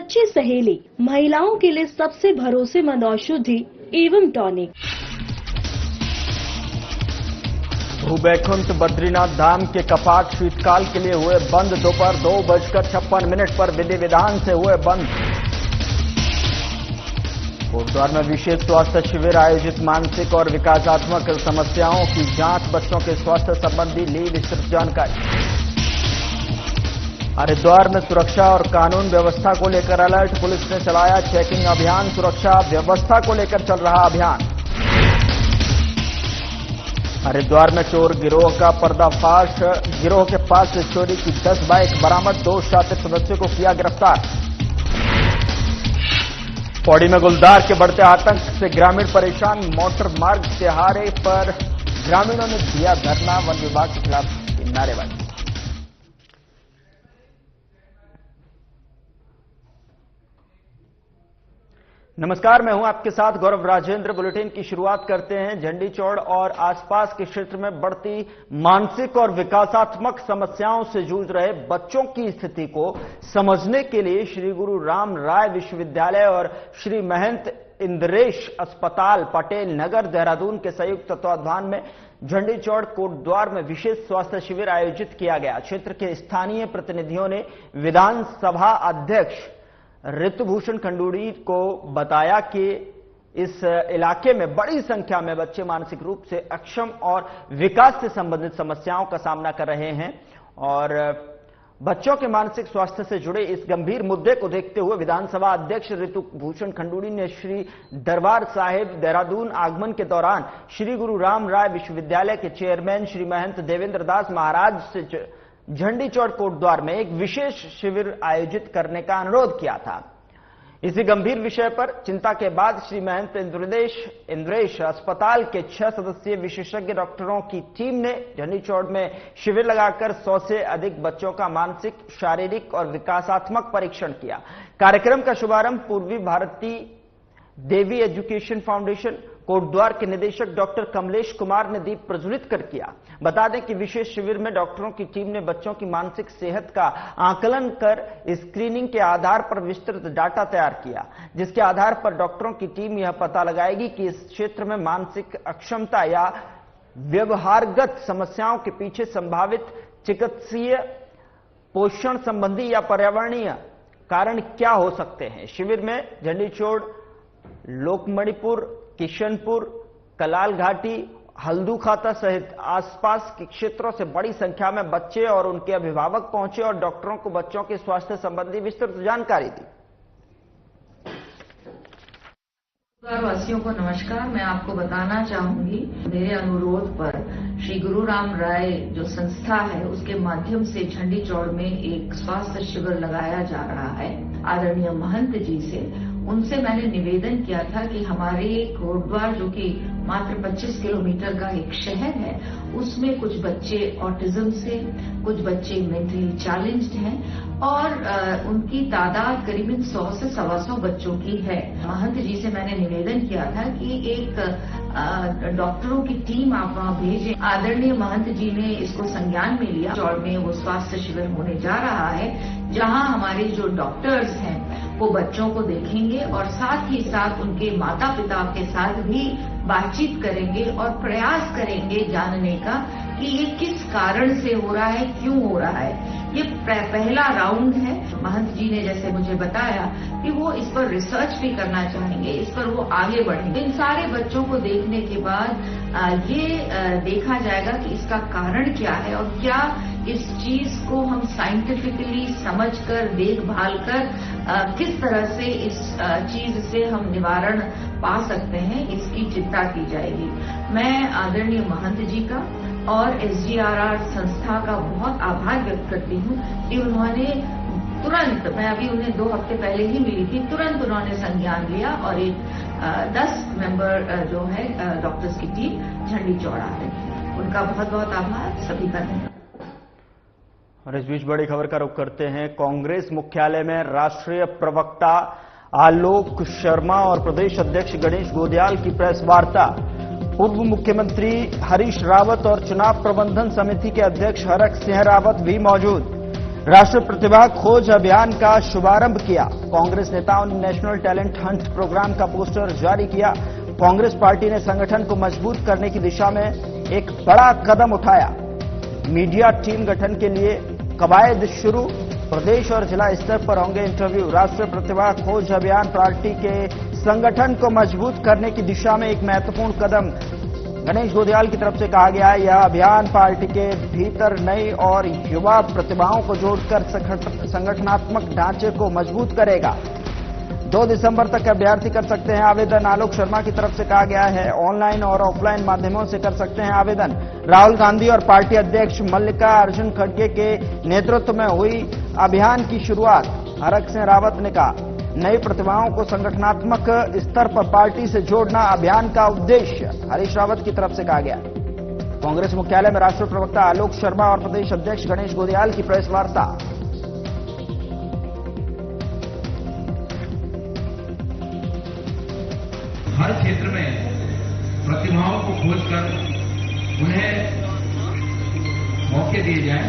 सच्ची सहेली, महिलाओं के लिए सबसे भरोसेमंद औषधि एवं टॉनिक। भूवैकुंठ बद्रीनाथ धाम के कपाट शीतकाल के लिए हुए बंद। दोपहर 2:56 पर विधि विधान से हुए बंद। कोटद्वार में विशेष स्वास्थ्य शिविर आयोजित। मानसिक और विकासात्मक समस्याओं की जांच, बच्चों के स्वास्थ्य संबंधी ली विस्तृत जानकारी। हरिद्वार में सुरक्षा और कानून व्यवस्था को लेकर अलर्ट। पुलिस ने चलाया चेकिंग अभियान। सुरक्षा व्यवस्था को लेकर चल रहा अभियान। हरिद्वार में चोर गिरोह का पर्दाफाश। गिरोह के पास से चोरी की 10 बाइक बरामद। 2 शातिर सदस्यों को किया गिरफ्तार। पौड़ी में गुलदार के बढ़ते आतंक से ग्रामीण परेशान। मोटर मार्ग तिहारे पर ग्रामीणों ने दिया धरना। वन विभाग के खिलाफ नारेबाजी। नमस्कार, मैं हूं आपके साथ गौरव राजेंद्र। बुलेटिन की शुरुआत करते हैं। झंडी चौड़ और आसपास के क्षेत्र में बढ़ती मानसिक और विकासात्मक समस्याओं से जूझ रहे बच्चों की स्थिति को समझने के लिए श्री गुरु राम राय विश्वविद्यालय और श्री महंत इंद्रेश अस्पताल पटेल नगर देहरादून के संयुक्त तत्वाधान में झंडी चौड़ कोटद्वार में विशेष स्वास्थ्य शिविर आयोजित किया गया। क्षेत्र के स्थानीय प्रतिनिधियों ने विधानसभा अध्यक्ष ऋतुभूषण खंडूड़ी को बताया कि इस इलाके में बड़ी संख्या में बच्चे मानसिक रूप से अक्षम और विकास से संबंधित समस्याओं का सामना कर रहे हैं और बच्चों के मानसिक स्वास्थ्य से जुड़े इस गंभीर मुद्दे को देखते हुए विधानसभा अध्यक्ष ऋतुभूषण खंडूड़ी ने श्री दरबार साहिब देहरादून आगमन के दौरान श्री गुरु राम राय विश्वविद्यालय के चेयरमैन श्री महंत देवेंद्र दास महाराज से झंडी चौड़ कोटद्वार में एक विशेष शिविर आयोजित करने का अनुरोध किया था। इसी गंभीर विषय पर चिंता के बाद श्री महंत इंद्रेश अस्पताल के 6 सदस्यीय विशेषज्ञ डॉक्टरों की टीम ने झंडी चौड़ में शिविर लगाकर 100 से अधिक बच्चों का मानसिक, शारीरिक और विकासात्मक परीक्षण किया। कार्यक्रम का शुभारंभ पूर्वी भारती देवी एजुकेशन फाउंडेशन कोटद्वार के निदेशक डॉक्टर कमलेश कुमार ने दीप प्रज्वलित कर किया। बता दें कि विशेष शिविर में डॉक्टरों की टीम ने बच्चों की मानसिक सेहत का आकलन कर स्क्रीनिंग के आधार पर विस्तृत डाटा तैयार किया, जिसके आधार पर डॉक्टरों की टीम यह पता लगाएगी कि इस क्षेत्र में मानसिक अक्षमता या व्यवहारगत समस्याओं के पीछे संभावित चिकित्सीय, पोषण संबंधी या पर्यावरणीय कारण क्या हो सकते हैं। शिविर में झंडी चौड़, लोकमणिपुर, किशनपुर, कलाल घाटी, हल्दू खाता सहित आसपास के क्षेत्रों से बड़ी संख्या में बच्चे और उनके अभिभावक पहुंचे और डॉक्टरों को बच्चों के स्वास्थ्य संबंधी विस्तृत जानकारी दी। वासियों को नमस्कार। मैं आपको बताना चाहूंगी, मेरे अनुरोध पर श्री गुरु राम राय जो संस्था है उसके माध्यम से झंडी चौड़ में एक स्वास्थ्य शिविर लगाया जा रहा है। आदरणीय महंत जी से उनसे मैंने निवेदन किया था कि हमारे कोटद्वार जो कि मात्र 25 किलोमीटर का एक शहर है, उसमें कुछ बच्चे ऑटिज्म से, कुछ बच्चे मेंटली चैलेंज्ड हैं और उनकी तादाद करीबन 100 से 125 बच्चों की है। महंत जी से मैंने निवेदन किया था कि एक डॉक्टरों की टीम आप वहां भेजें। आदरणीय महंत जी ने इसको संज्ञान में लिया। चौड़ में वो स्वास्थ्य शिविर होने जा रहा है, जहां हमारे जो डॉक्टर्स हैं वो बच्चों को देखेंगे और साथ ही साथ उनके माता पिता के साथ भी बातचीत करेंगे और प्रयास करेंगे जानने का कि ये किस कारण से हो रहा है, क्यों हो रहा है। ये पहला राउंड है। महंत जी ने जैसे मुझे बताया कि वो इस पर रिसर्च भी करना चाहेंगे, इस पर वो आगे बढ़ेंगे। इन सारे बच्चों को देखने के बाद ये देखा जाएगा कि इसका कारण क्या है और क्या इस चीज को हम साइंटिफिकली समझकर, देखभाल कर किस तरह से इस चीज से हम निवारण पा सकते हैं, इसकी चिंता की जाएगी। मैं आदरणीय महंत जी का और SGRR संस्था का बहुत आभार व्यक्त करती हूँ कि उन्होंने तुरंत, मैं अभी उन्हें 2 हफ्ते पहले ही मिली थी, तुरंत उन्होंने संज्ञान लिया और एक 10 मेंबर जो है डॉक्टर्स की टीम झंडी चौड़ आ रही है। उनका बहुत बहुत आभार सभी का धन्यवाद। और इस बीच बड़ी खबर का रुख करते हैं। कांग्रेस मुख्यालय में राष्ट्रीय प्रवक्ता आलोक शर्मा और प्रदेश अध्यक्ष गणेश गोदियाल की प्रेस वार्ता। पूर्व मुख्यमंत्री हरीश रावत और चुनाव प्रबंधन समिति के अध्यक्ष हरक सिंह रावत भी मौजूद। राष्ट्रीय प्रतिभा खोज अभियान का शुभारंभ किया। कांग्रेस नेताओं ने नेशनल टैलेंट हंट प्रोग्राम का पोस्टर जारी किया। कांग्रेस पार्टी ने संगठन को मजबूत करने की दिशा में एक बड़ा कदम उठाया। मीडिया टीम गठन के लिए कवायद शुरू। प्रदेश और जिला स्तर पर होंगे इंटरव्यू। राष्ट्रीय प्रतिभा खोज अभियान पार्टी के संगठन को मजबूत करने की दिशा में एक महत्वपूर्ण कदम गणेश गोदियाल की तरफ से कहा गया है। यह अभियान पार्टी के भीतर नई और युवा प्रतिभाओं को जोड़कर संगठनात्मक ढांचे को मजबूत करेगा। 2 दिसंबर तक अभ्यर्थी कर सकते हैं आवेदन। आलोक शर्मा की तरफ से कहा गया है ऑनलाइन और ऑफलाइन माध्यमों से कर सकते हैं आवेदन। राहुल गांधी और पार्टी अध्यक्ष मल्लिकार्जुन खड़गे के नेतृत्व में हुई अभियान की शुरुआत। हरक सिंह रावत ने कहा नई प्रतिभाओं को संगठनात्मक स्तर पर पार्टी से जोड़ना अभियान का उद्देश्य। हरीश रावत की तरफ से कहा गया। कांग्रेस मुख्यालय में राष्ट्रीय प्रवक्ता आलोक शर्मा और प्रदेश अध्यक्ष गणेश गोदियाल की प्रेस वार्ता। हर क्षेत्र में प्रतिभाओं को खोजकर उन्हें मौके दिए जाएं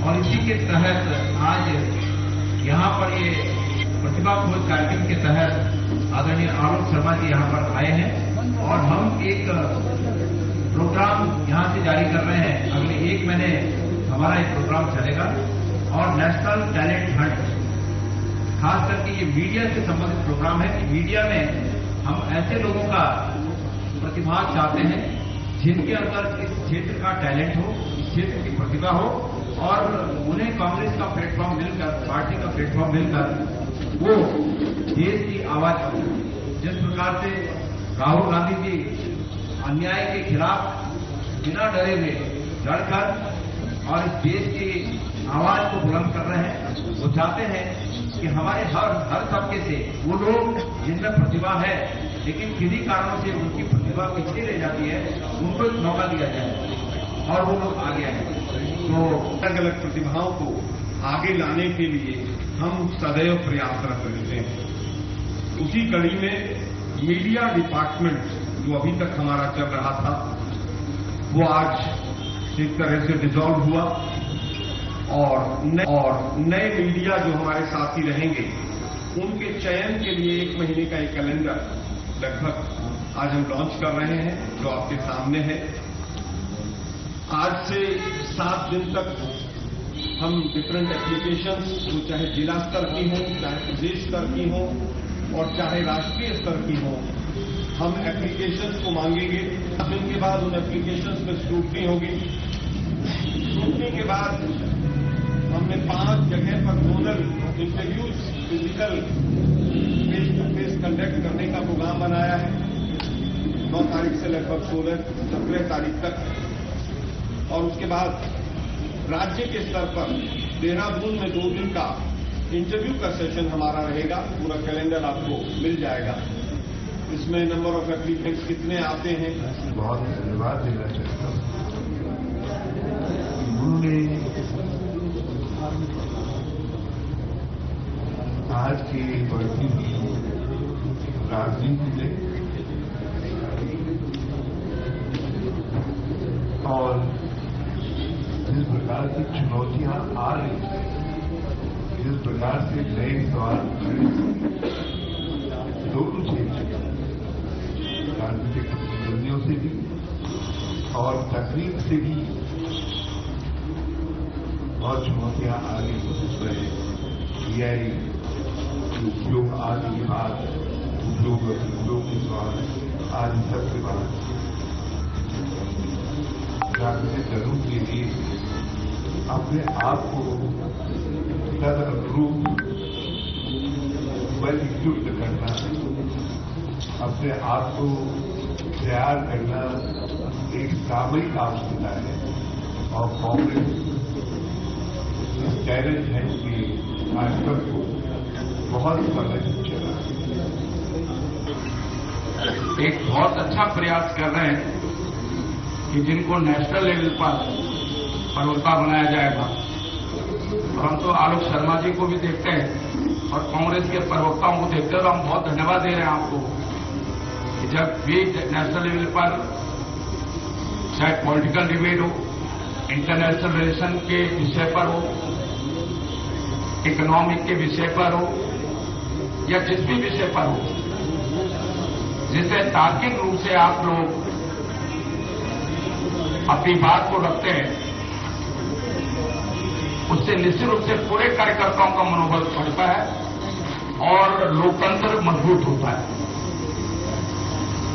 और इसी के तहत आज यहां पर ये प्रतिभा खोज कार्यक्रम के तहत आदरणीय आलोक शर्मा जी यहां पर आए हैं और हम एक प्रोग्राम यहां से जारी कर रहे हैं। अगले 1 महीने हमारा एक प्रोग्राम चलेगा और नेशनल टैलेंट हंट खास करके ये मीडिया से संबंधित प्रोग्राम है कि मीडिया में हम ऐसे लोगों का प्रतिभा चाहते हैं जिनके अंदर इस क्षेत्र का टैलेंट हो, इस क्षेत्र की प्रतिभा हो और उन्हें कांग्रेस का प्लेटफॉर्म मिलकर, पार्टी का प्लेटफॉर्म मिलकर वो देश की आवाज बने। जिस प्रकार से राहुल गांधी जी अन्याय के खिलाफ बिना डरे हुए लड़कर और इस देश की आवाज को बुलंद कर रहे हैं, वो चाहते हैं कि हमारे हर तबके से वो लोग जिनमें प्रतिभा है लेकिन किसी कारणों से उनकी प्रतिभा पीछे रह जाती है, उनको एक मौका दिया जाए और वो लोग आगे आए। तो अलग अलग प्रतिभाओं को आगे लाने के लिए हम सदैव प्रयासरत रहते हैं। उसी कड़ी में मीडिया डिपार्टमेंट जो अभी तक हमारा चल रहा था वो आज एक तरह से डिसॉल्व हुआ और नए मीडिया जो हमारे साथी रहेंगे उनके चयन के लिए 1 महीने का एक कैलेंडर लगभग आज हम लॉन्च कर रहे हैं जो आपके सामने है। आज से 7 दिन तक हम डिफरेंट एप्लीकेशंस जो चाहे जिला स्तर की हो, चाहे प्रदेश स्तर की हो और चाहे राष्ट्रीय स्तर की हो, हम एप्लीकेशंस को मांगेंगे। 7 दिन के बाद उन एप्लीकेशंस में स्क्रूटनी होगी। स्क्रूटनी के बाद हमने 5 जगह पर zonal interviews physical face to face conduct करने का प्रोग्राम बनाया है। 9 तारीख से लगभग 16-17 तारीख तक और उसके बाद राज्य के स्तर पर देहरादून में 2 दिन का इंटरव्यू का सेशन हमारा रहेगा। पूरा कैलेंडर आपको मिल जाएगा। इसमें नंबर ऑफ एप्लीकेंट्स कितने आते हैं। बहुत धन्यवाद देना चाहता हूं। उन्होंने आज की बढ़ती हुई राजनीति में और जिस प्रकार की चुनौतियां आ रही हैं, जिस प्रकार से नए सवाल खड़े दोनों क्षेत्र राजनीतिक प्रतिद्वंदियों से भी और तकनीक से भी बहुत चुनौतियां आ रही उसमें AI उपयोग आदि के बाद उपयोग के सवाल आदि सबके बाद राजनीतिक दलों के लिए अपने आप को तदनुरूप परिष्कृत करना, अपने आप को तैयार करना एक सामयिक आवश्यकता है और कांग्रेस इस टैलेंट है कि कार्यक्रम को बहुत समय चला। एक बहुत अच्छा प्रयास कर रहे हैं कि जिनको नेशनल लेवल पर प्रवक्ता बनाया जाएगा। परंतु आलोक शर्मा जी को भी देखते हैं और कांग्रेस के प्रवक्ताओं को देखते हुए हम बहुत धन्यवाद दे रहे हैं आपको कि जब भी नेशनल लेवल पर चाहे पॉलिटिकल डिबेट हो, इंटरनेशनल रिलेशन के विषय पर हो इकोनॉमिक के विषय पर हो या जिस भी विषय पर हो, जिसे तार्किक रूप से आप लोग अपनी बात को रखते हैं, उससे निश्चित रूप से पूरे कार्यकर्ताओं का मनोबल बढ़ता है और लोकतंत्र मजबूत होता है।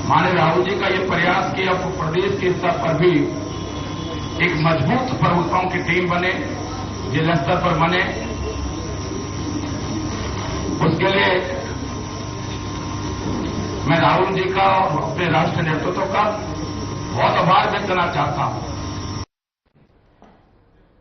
माननीय राहुल जी का ये प्रयास कि अब प्रदेश के स्तर पर भी एक मजबूत प्रवक्ताओं की टीम बने, जिला स्तर पर बने, उसके लिए मैं राहुल जी का और अपने राष्ट्रीय नेतृत्व का बहुत आभार व्यक्त करना चाहता हूं।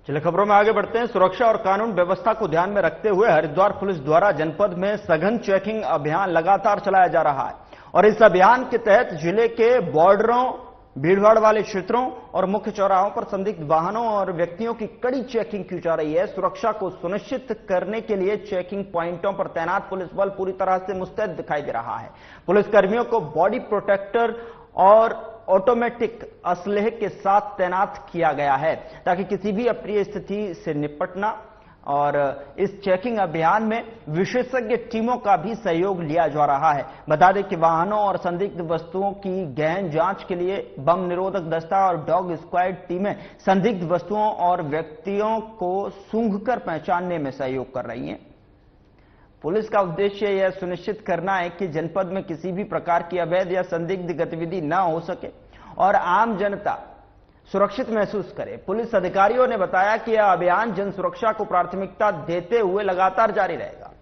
चलिए खबरों में आगे बढ़ते हैं। सुरक्षा और कानून व्यवस्था को ध्यान में रखते हुए हरिद्वार पुलिस द्वारा जनपद में सघन चेकिंग अभियान लगातार चलाया जा रहा है और इस अभियान के तहत जिले के बॉर्डरों, भीड़भाड़ वाले क्षेत्रों और मुख्य चौराहों पर संदिग्ध वाहनों और व्यक्तियों की कड़ी चेकिंग की जा रही है। सुरक्षा को सुनिश्चित करने के लिए चेकिंग पॉइंटों पर तैनात पुलिस बल पूरी तरह से मुस्तैद दिखाई दे रहा है। पुलिसकर्मियों को बॉडी प्रोटेक्टर और ऑटोमेटिक असलहे के साथ तैनात किया गया है ताकि किसी भी अप्रिय स्थिति से निपटना और इस चेकिंग अभियान में विशेषज्ञ टीमों का भी सहयोग लिया जा रहा है। बता दें कि वाहनों और संदिग्ध वस्तुओं की गहन जांच के लिए बम निरोधक दस्ता और डॉग स्क्वाड टीमें संदिग्ध वस्तुओं और व्यक्तियों को सूंघकर पहचानने में सहयोग कर रही हैं। पुलिस का उद्देश्य यह सुनिश्चित करना है कि जनपद में किसी भी प्रकार की अवैध या संदिग्ध गतिविधि न हो सके और आम जनता सुरक्षित महसूस करे। पुलिस अधिकारियों ने बताया कि यह अभियान जन सुरक्षा को प्राथमिकता देते हुए लगातार जारी रहेगा।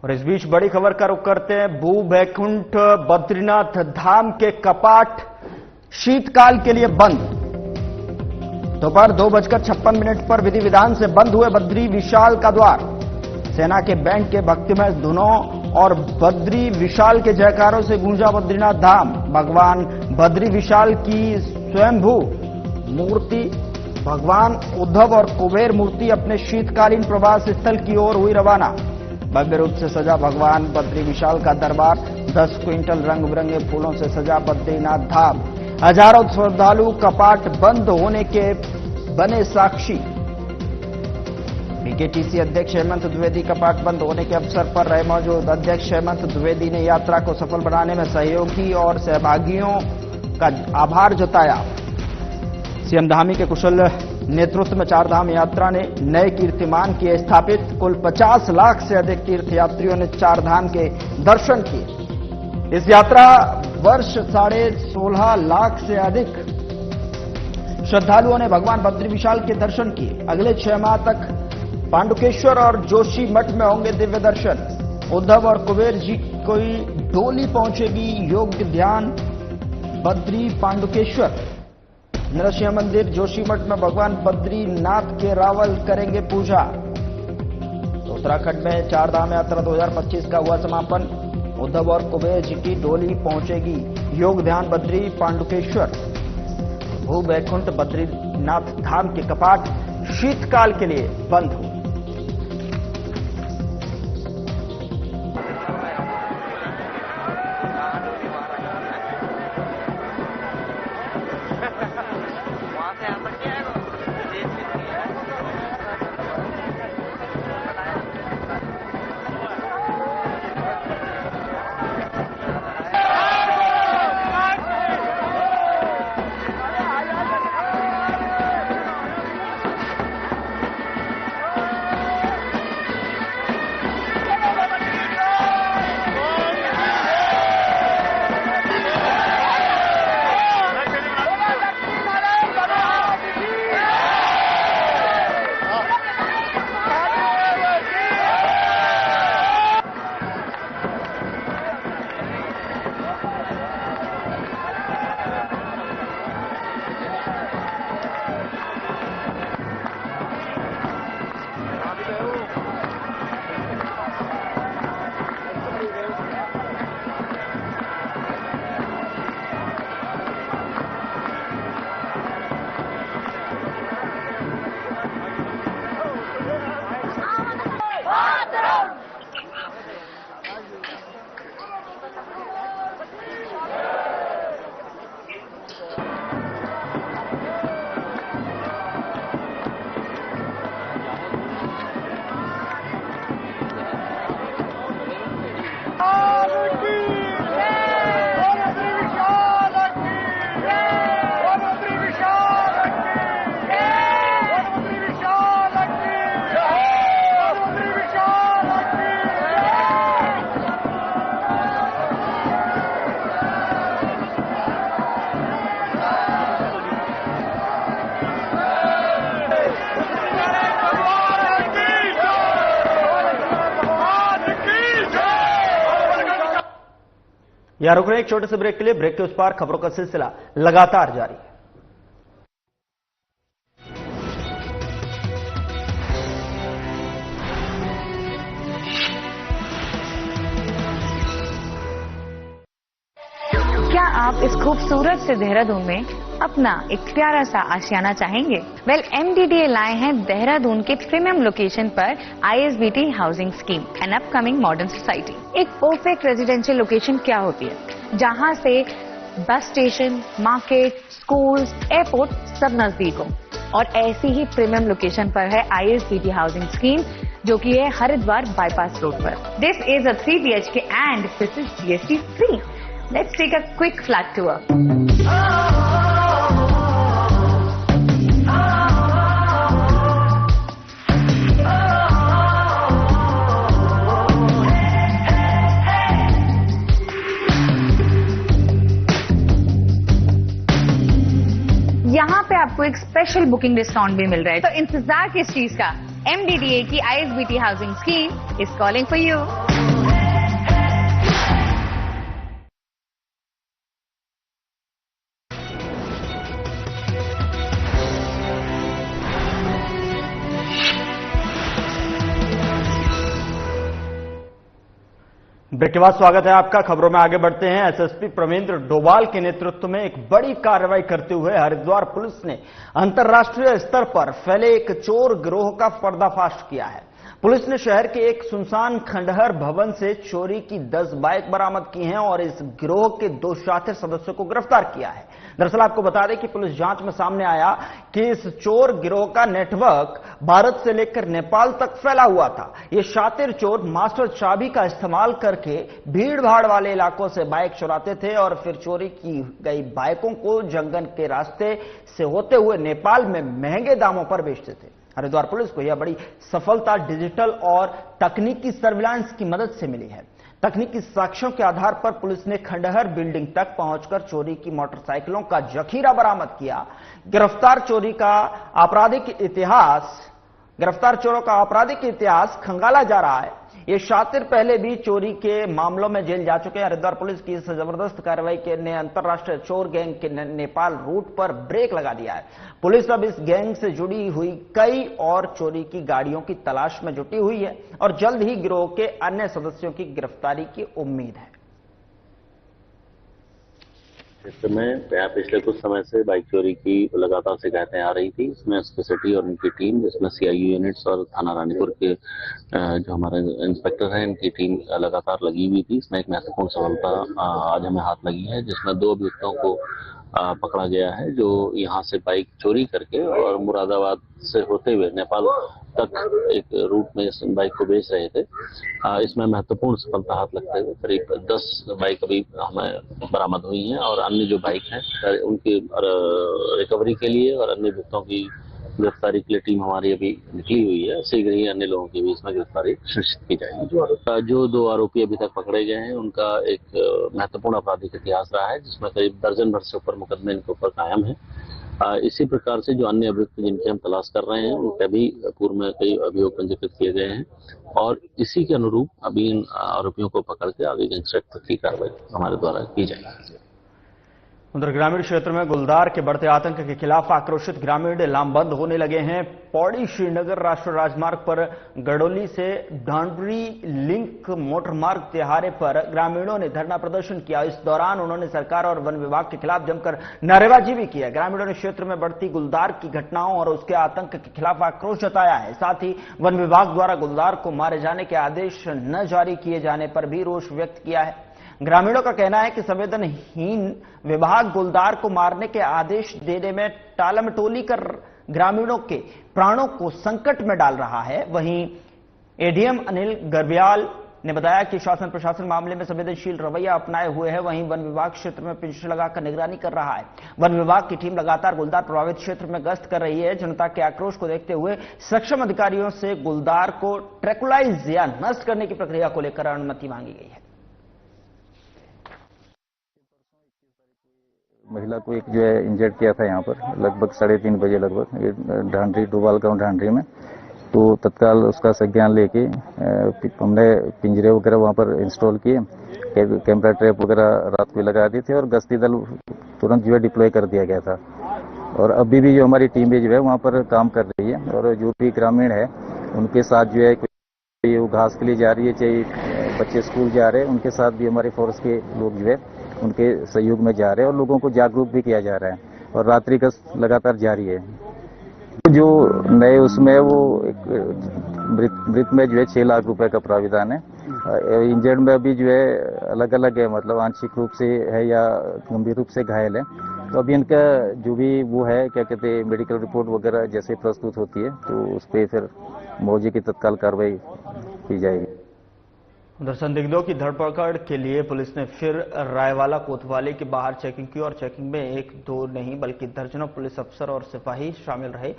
और इस बीच बड़ी खबर का रुख करते हैं। भू बैकुंठ बद्रीनाथ धाम के कपाट शीतकाल के लिए बंद। दोपहर 2:56 पर विधि विधान से बंद हुए बद्री विशाल का द्वार। सेना के बैंड के भक्तिमय धुनों और बद्री विशाल के जयकारों से गूंजा बद्रीनाथ धाम। भगवान बद्री विशाल की स्वयंभू मूर्ति भगवान उद्धव और कुबेर मूर्ति अपने शीतकालीन प्रवास स्थल की ओर हुई रवाना। भव्य रूप से सजा भगवान बद्री विशाल का दरबार। 10 क्विंटल रंग बिरंगे फूलों से सजा बद्रीनाथ धाम। हजारों श्रद्धालु कपाट बंद होने के बने साक्षी। बीकेटीसी अध्यक्ष हेमंत द्विवेदी कपाट बंद होने के अवसर पर रहे मौजूद। अध्यक्ष हेमंत द्विवेदी ने यात्रा को सफल बनाने में सहयोगी और सहभागियों का आभार जताया। सीएम धामी के कुशल नेतृत्व में चारधाम यात्रा ने नए कीर्तिमान किए स्थापित। कुल 50 लाख से अधिक तीर्थयात्रियों ने चारधाम के दर्शन किए। इस यात्रा वर्ष 16.5 लाख से अधिक श्रद्धालुओं ने भगवान बद्री विशाल के दर्शन किए। अगले 6 माह तक पांडुकेश्वर और जोशी मठ में होंगे दिव्य दर्शन। उद्धव और कुबेर जी की डोली पहुंचेगी योग्य ध्यान बद्री पांडुकेश्वर। नरसिंह मंदिर जोशीमठ में भगवान बद्रीनाथ के रावल करेंगे पूजा। तो उत्तराखंड में चारधाम यात्रा 2025 का हुआ समापन। उद्धव और कुबेर जी की डोली पहुंचेगी योग ध्यान बद्री पांडुकेश्वर। भू बैकुंठ बद्रीनाथ धाम के कपाट शीतकाल के लिए बंद हुए। यहाँ रुक रहे हैं एक छोटे से ब्रेक के लिए। ब्रेक के उस पार खबरों का सिलसिला लगातार जारी है। क्या आप इस खूबसूरत से देहरादून में अपना एक प्यारा सा आशियाना चाहेंगे? वेल, MDDA लाए हैं देहरादून के प्रीमियम लोकेशन पर ISBT housing scheme, an upcoming modern society. एक परफेक्ट रेजिडेंशियल लोकेशन क्या होती है, जहां से bus station, market, schools, airport सब नजदीक हो। और ऐसी ही प्रीमियम लोकेशन पर है ISBT हाउसिंग स्कीम, जो कि है हरिद्वार बाईपास रोड पर। This is a 3 BHK and this is GST free. Let's take a quick flat tour. यहाँ पे आपको एक स्पेशल बुकिंग डिस्काउंट भी मिल रहा है, तो इंतजार किस चीज का? MDDA की ISBT housing scheme is calling for you. Break के बाद स्वागत है आपका। खबरों में आगे बढ़ते हैं। SSP प्रवींद्र डोभाल के नेतृत्व में एक बड़ी कार्रवाई करते हुए हरिद्वार पुलिस ने अंतर्राष्ट्रीय स्तर पर फैले एक चोर गिरोह का पर्दाफाश किया है। पुलिस ने शहर के एक सुनसान खंडहर भवन से चोरी की 10 बाइक बरामद की हैं और इस गिरोह के 2 शातिर सदस्यों को गिरफ्तार किया है। दरअसल आपको बता दें कि पुलिस जांच में सामने आया कि इस चोर गिरोह का नेटवर्क भारत से लेकर नेपाल तक फैला हुआ था। ये शातिर चोर मास्टर चाबी का इस्तेमाल करके भीड़ भाड़ वाले इलाकों से बाइक चुराते थे और फिर चोरी की गई बाइकों को जंगल के रास्ते से होते हुए नेपाल में महंगे दामों पर बेचते थे। हरिद्वार पुलिस को यह बड़ी सफलता डिजिटल और तकनीकी सर्विलांस की मदद से मिली है। तकनीकी साक्ष्यों के आधार पर पुलिस ने खंडहर बिल्डिंग तक पहुंचकर चोरी की मोटरसाइकिलों का जखीरा बरामद किया। गिरफ्तार चोरों का आपराधिक इतिहास खंगाला जा रहा है। ये शातिर पहले भी चोरी के मामलों में जेल जा चुके हैं। हरिद्वार पुलिस की इस जबरदस्त कार्रवाई ने अंतर्राष्ट्रीय चोर गैंग के नेपाल रूट पर ब्रेक लगा दिया है। पुलिस अब इस गैंग से जुड़ी हुई कई और चोरी की गाड़ियों की तलाश में जुटी हुई है और जल्द ही गिरोह के अन्य सदस्यों की गिरफ्तारी की उम्मीद है। क्षेत्र में पिछले कुछ समय से बाइक चोरी की लगातार शिकायतें आ रही थी। इसमें एसपी सिटी और उनकी टीम, जिसमें CIU यूनिट्स और थाना रानीपुर के जो हमारे इंस्पेक्टर हैं, इनकी टीम लगातार लगी हुई थी। इसमें एक महत्वपूर्ण सफलता आज हमें हाथ लगी है, जिसमें 2 अभियुक्तों को पकड़ा गया है, जो यहाँ से बाइक चोरी करके और मुरादाबाद से होते हुए नेपाल तक एक रूट में इस बाइक को बेच रहे थे। इसमें महत्वपूर्ण सफलता हाथ लगते हुए करीब 10 बाइक अभी हमें बरामद हुई हैं और अन्य जो बाइक हैं उनकी रिकवरी के लिए और अन्य अभियुक्तों की गिरफ्तारी के लिए टीम हमारी अभी निकली हुई है। शीघ्र ही अन्य लोगों की भी इसमें गिरफ्तारी सुनिश्चित की जाएगी। जो 2 आरोपी अभी तक पकड़े गए हैं, उनका एक महत्वपूर्ण आपराधिक इतिहास रहा है, जिसमें करीब दर्जन भर से ऊपर मुकदमे इनके ऊपर कायम है। इसी प्रकार से जो अन्य अभियुक्त जिनकी हम तलाश कर रहे हैं, उनके भी पूर्व में कई अभियोग पंजीकृत किए गए हैं और इसी के अनुरूप अभी इन आरोपियों को पकड़ के आगे गैंगस्टर की कार्रवाई हमारे द्वारा की जाएगी। उधर ग्रामीण क्षेत्र में गुलदार के बढ़ते आतंक के खिलाफ आक्रोशित ग्रामीण लामबंद होने लगे हैं। पौड़ी श्रीनगर राष्ट्रीय राजमार्ग पर गडोली से ढांडरी लिंक मोटरमार्ग तिहारे पर ग्रामीणों ने धरना प्रदर्शन किया। इस दौरान उन्होंने सरकार और वन विभाग के खिलाफ जमकर नारेबाजी भी की है। ग्रामीणों ने क्षेत्र में बढ़ती गुलदार की घटनाओं और उसके आतंक के खिलाफ आक्रोश जताया है। साथ ही वन विभाग द्वारा गुलदार को मारे जाने के आदेश न जारी किए जाने पर भी रोष व्यक्त किया है। ग्रामीणों का कहना है कि संवेदनहीन विभाग गुलदार को मारने के आदेश देने में टालमटोली कर ग्रामीणों के प्राणों को संकट में डाल रहा है। वहीं ADM अनिल गर्ब्याल ने बताया कि शासन प्रशासन मामले में संवेदनशील रवैया अपनाए हुए है। वहीं वन विभाग क्षेत्र में पिंच लगाकर निगरानी कर रहा है। वन विभाग की टीम लगातार गुलदार प्रभावित क्षेत्र में गश्त कर रही है। जनता के आक्रोश को देखते हुए सक्षम अधिकारियों से गुलदार को ट्रैकुलाइज या नष्ट करने की प्रक्रिया को लेकर अनुमति मांगी गई है। महिला को एक इंजर्ड किया था यहाँ पर लगभग 3:30 बजे लगभग, ये ढांडरी डोभाल गांव ढांडरी में। तो तत्काल उसका संज्ञान लेके हमने पिंजरे वगैरह वहाँ पर इंस्टॉल किए, कैमरा ट्रैप वगैरह रात को लगा दिए थे और गश्ती दल तुरंत जो है डिप्लॉय कर दिया गया था। और अभी भी जो हमारी टीम जो है वहाँ पर काम कर रही है और जो भी ग्रामीण है उनके साथ जो है वो घास के लिए जा रही है, चाहे बच्चे स्कूल जा रहे हैं, उनके साथ भी हमारे फोर्स के लोग जो है उनके सहयोग में जा रहे हैं और लोगों को जागरूक भी किया जा रहा है और रात्रि गश्त लगातार जारी है। जो नए उसमें वो मृत में जो है 6 लाख रुपए का प्राविधान है। इंजर्ड में अभी जो है अलग अलग है, मतलब आंशिक रूप से है या गंभीर रूप से घायल है। तो अभी इनका जो भी वो है क्या कहते हैं मेडिकल रिपोर्ट वगैरह जैसे प्रस्तुत होती है तो उस पर फिर मौजे की तत्काल कार्रवाई की जाएगी। उधर संदिग्धों की धरपकड़ के लिए पुलिस ने फिर रायवाला कोतवाली के बाहर चेकिंग की और चेकिंग में 1-2 नहीं बल्कि दर्जनों पुलिस अफसर और सिपाही शामिल रहे।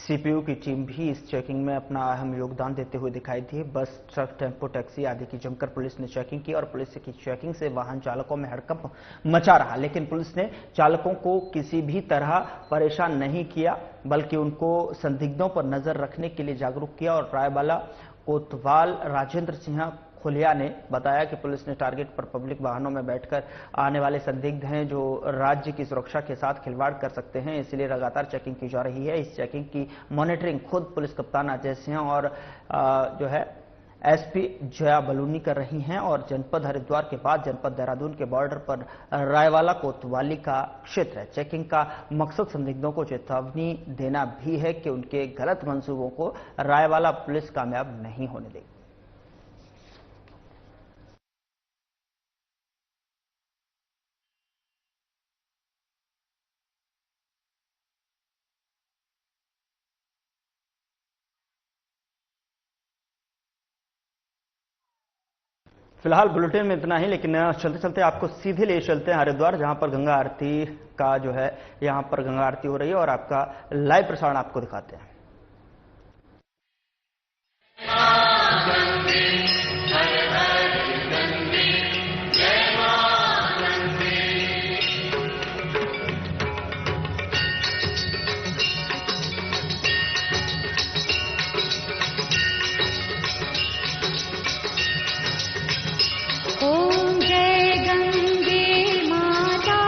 सीपीयू की टीम भी इस चेकिंग में अपना अहम योगदान देते हुए दिखाई दी। बस, ट्रक, टेम्पो, टैक्सी आदि की जमकर पुलिस ने चेकिंग की और पुलिस की चेकिंग से वाहन चालकों में हड़कंप मचा रहा, लेकिन पुलिस ने चालकों को किसी भी तरह परेशान नहीं किया बल्कि उनको संदिग्धों पर नजर रखने के लिए जागरूक किया। और रायवाला कोतवाल राजेंद्र सिंह खुलिया ने बताया कि पुलिस ने टारगेट पर पब्लिक वाहनों में बैठकर आने वाले संदिग्ध हैं जो राज्य की सुरक्षा के साथ खिलवाड़ कर सकते हैं, इसलिए लगातार चेकिंग की जा रही है। इस चेकिंग की मॉनिटरिंग खुद पुलिस कप्तान अजय सिंह और जो है एसपी जया बलूनी कर रही हैं। और जनपद हरिद्वार के बाद जनपद देहरादून के बॉर्डर पर रायवाला कोतवाली का क्षेत्र है। चेकिंग का मकसद संदिग्धों को चेतावनी देना भी है कि उनके गलत मंसूबों को रायवाला पुलिस कामयाब नहीं होने देगी। फिलहाल बुलेटिन में इतना ही, लेकिन चलते चलते आपको सीधे ले चलते हैं हरिद्वार, जहां पर गंगा आरती का जो है यहां पर गंगा आरती हो रही है और आपका लाइव प्रसारण आपको दिखाते हैं। ओम जय गंगे माता,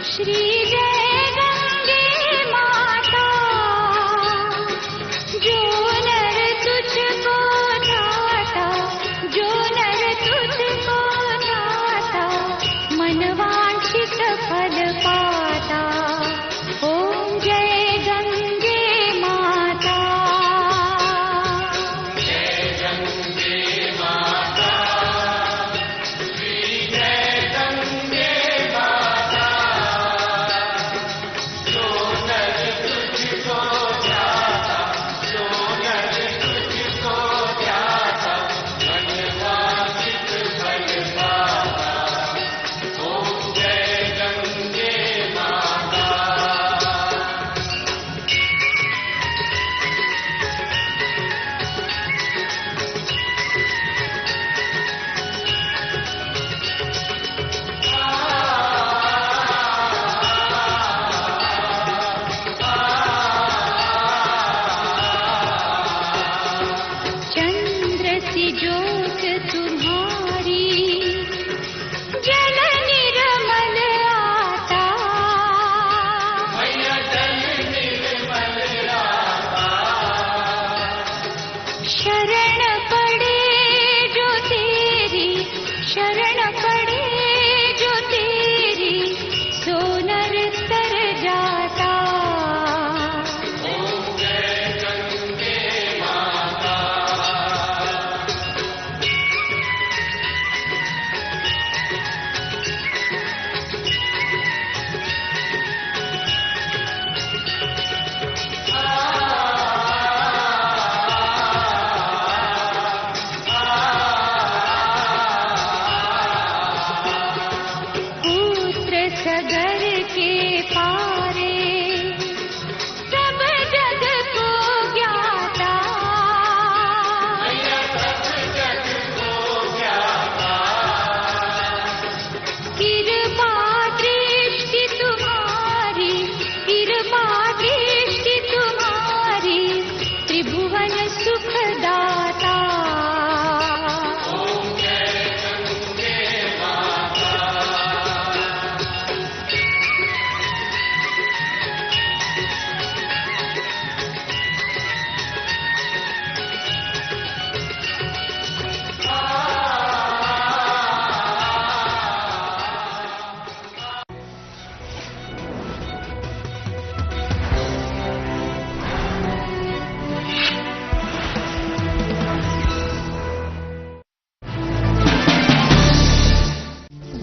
श्री जय गंगे माता। त्रिभुवन